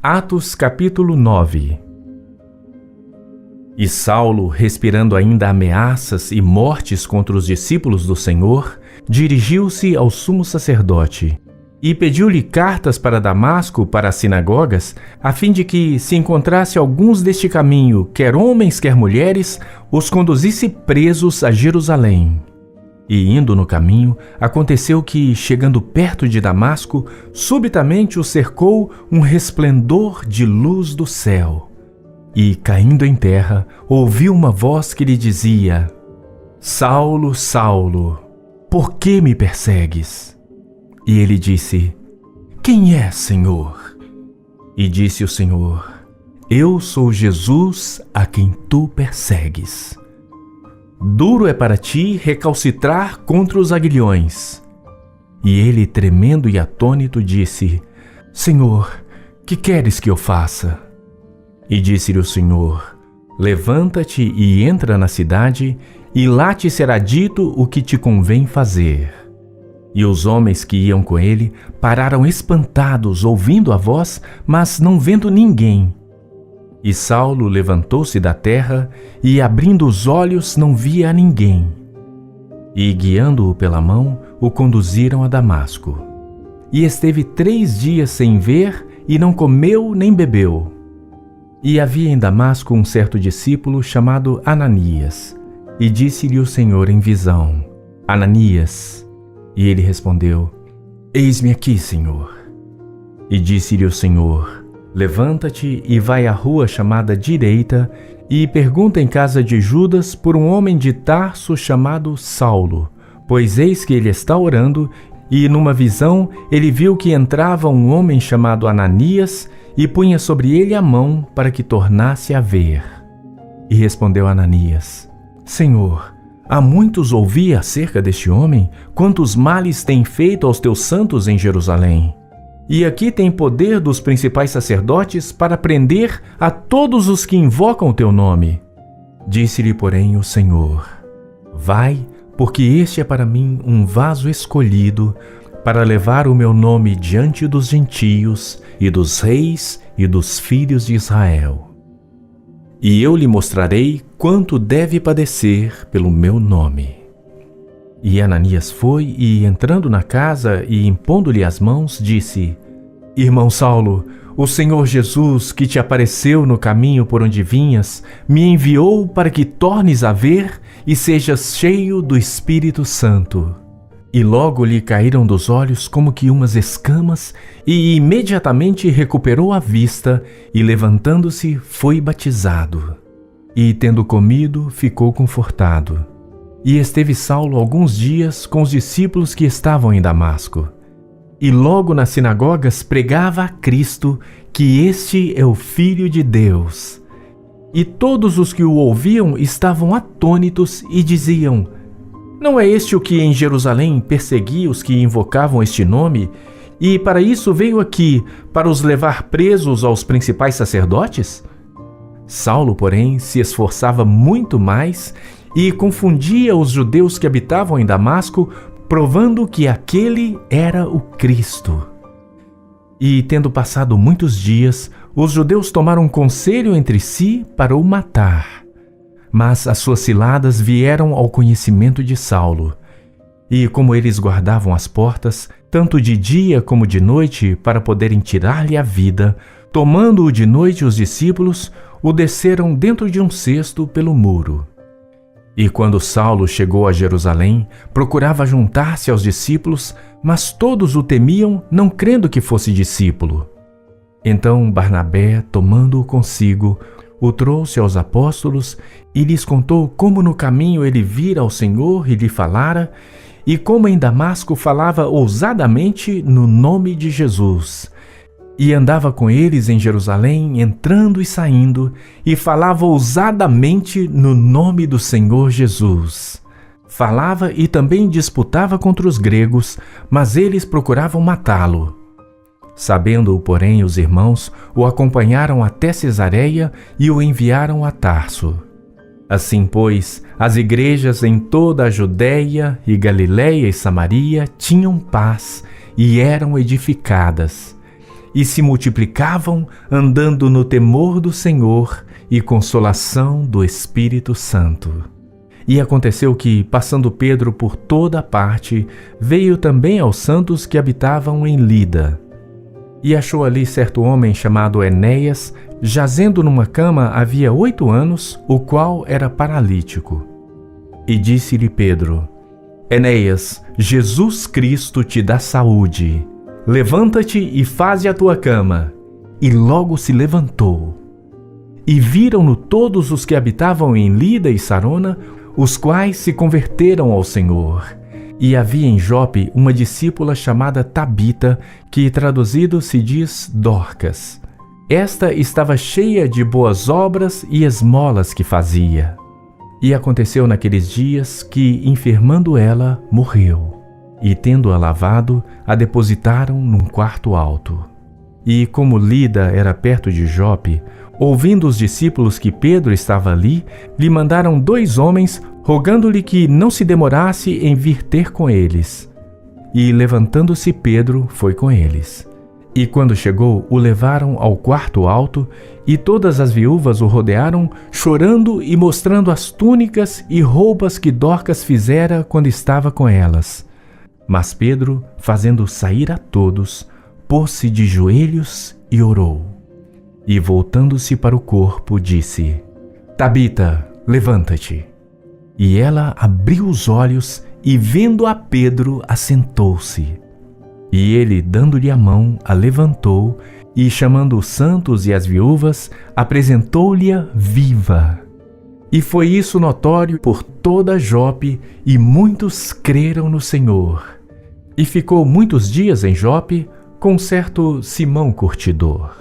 Atos capítulo 9. E Saulo, respirando ainda ameaças e mortes contra os discípulos do Senhor, dirigiu-se ao sumo sacerdote e pediu-lhe cartas para Damasco, para as sinagogas, a fim de que, se encontrasse alguns deste caminho, quer homens, quer mulheres, os conduzisse presos a Jerusalém. E indo no caminho, aconteceu que, chegando perto de Damasco, subitamente o cercou um resplendor de luz do céu. E, caindo em terra, ouviu uma voz que lhe dizia: Saulo, Saulo, por que me persegues? E ele disse: Quem é, Senhor? E disse o Senhor: Eu sou Jesus a quem tu persegues. Duro é para ti recalcitrar contra os aguilhões. E ele, tremendo e atônito, disse: Senhor, que queres que eu faça? E disse-lhe o Senhor: Levanta-te e entra na cidade, e lá te será dito o que te convém fazer. E os homens que iam com ele pararam espantados, ouvindo a voz, mas não vendo ninguém. E Saulo levantou-se da terra e, abrindo os olhos, não via a ninguém. E, guiando-o pela mão, o conduziram a Damasco. E esteve 3 dias sem ver, e não comeu nem bebeu. E havia em Damasco um certo discípulo chamado Ananias. E disse-lhe o Senhor em visão: Ananias. E ele respondeu: Eis-me aqui, Senhor. E disse-lhe o Senhor: Levanta-te e vai à rua chamada Direita e pergunta em casa de Judas por um homem de Tarso chamado Saulo, pois eis que ele está orando, e numa visão ele viu que entrava um homem chamado Ananias e punha sobre ele a mão para que tornasse a ver. E respondeu Ananias: Senhor, há muitos ouvi acerca deste homem, quantos males tem feito aos teus santos em Jerusalém. E aqui tem poder dos principais sacerdotes para prender a todos os que invocam o teu nome. Disse-lhe, porém, o Senhor: Vai, porque este é para mim um vaso escolhido para levar o meu nome diante dos gentios e dos reis e dos filhos de Israel. E eu lhe mostrarei quanto deve padecer pelo meu nome. E Ananias foi e, entrando na casa e impondo-lhe as mãos, disse: Irmão Saulo, o Senhor Jesus, que te apareceu no caminho por onde vinhas, me enviou para que tornes a ver e sejas cheio do Espírito Santo. E logo lhe caíram dos olhos como que umas escamas, e imediatamente recuperou a vista, e levantando-se foi batizado. E tendo comido, ficou confortado. E esteve Saulo alguns dias com os discípulos que estavam em Damasco. E logo nas sinagogas pregava a Cristo, que este é o Filho de Deus. E todos os que o ouviam estavam atônitos e diziam: Não é este o que em Jerusalém perseguia os que invocavam este nome, e para isso veio aqui, para os levar presos aos principais sacerdotes? Saulo, porém, se esforçava muito mais e confundia os judeus que habitavam em Damasco, provando que aquele era o Cristo. E, tendo passado muitos dias, os judeus tomaram conselho entre si para o matar. Mas as suas ciladas vieram ao conhecimento de Saulo. E, como eles guardavam as portas, tanto de dia como de noite, para poderem tirar-lhe a vida, tomando-o de noite os discípulos, o desceram dentro de um cesto pelo muro. E quando Saulo chegou a Jerusalém, procurava juntar-se aos discípulos, mas todos o temiam, não crendo que fosse discípulo. Então Barnabé, tomando-o consigo, o trouxe aos apóstolos e lhes contou como no caminho ele vira ao Senhor e lhe falara, e como em Damasco falava ousadamente no nome de Jesus. E andava com eles em Jerusalém, entrando e saindo, e falava ousadamente no nome do Senhor Jesus. Falava e também disputava contra os gregos, mas eles procuravam matá-lo. Sabendo-o, porém, os irmãos o acompanharam até Cesareia e o enviaram a Tarso. Assim, pois, as igrejas em toda a Judéia e Galiléia e Samaria tinham paz e eram edificadas. e se multiplicavam, andando no temor do Senhor e consolação do Espírito Santo. E aconteceu que, passando Pedro por toda a parte, veio também aos santos que habitavam em Lida. E achou ali certo homem chamado Enéas, jazendo numa cama havia 8 anos, o qual era paralítico. E disse-lhe Pedro: Enéas, Jesus Cristo te dá saúde. Levanta-te e faze a tua cama. E logo se levantou. E viram-no todos os que habitavam em Lida e Sarona, os quais se converteram ao Senhor. E havia em Jope uma discípula chamada Tabita, que traduzido se diz Dorcas. Esta estava cheia de boas obras e esmolas que fazia. E aconteceu naqueles dias que, enfermando ela, morreu. E tendo-a lavado, a depositaram num quarto alto. E como Lida era perto de Jope, ouvindo os discípulos que Pedro estava ali, lhe mandaram 2 homens, rogando-lhe que não se demorasse em vir ter com eles. E levantando-se Pedro, foi com eles. E quando chegou, o levaram ao quarto alto, e todas as viúvas o rodearam, chorando e mostrando as túnicas e roupas que Dorcas fizera quando estava com elas. Mas Pedro, fazendo sair a todos, pôs-se de joelhos e orou. E voltando-se para o corpo, disse: Tabita, levanta-te. E ela abriu os olhos e, vendo a Pedro, assentou-se. E ele, dando-lhe a mão, a levantou e, chamando os santos e as viúvas, apresentou-lhe-a viva. E foi isso notório por toda Jope, e muitos creram no Senhor. E ficou muitos dias em Jope com certo Simão Curtidor.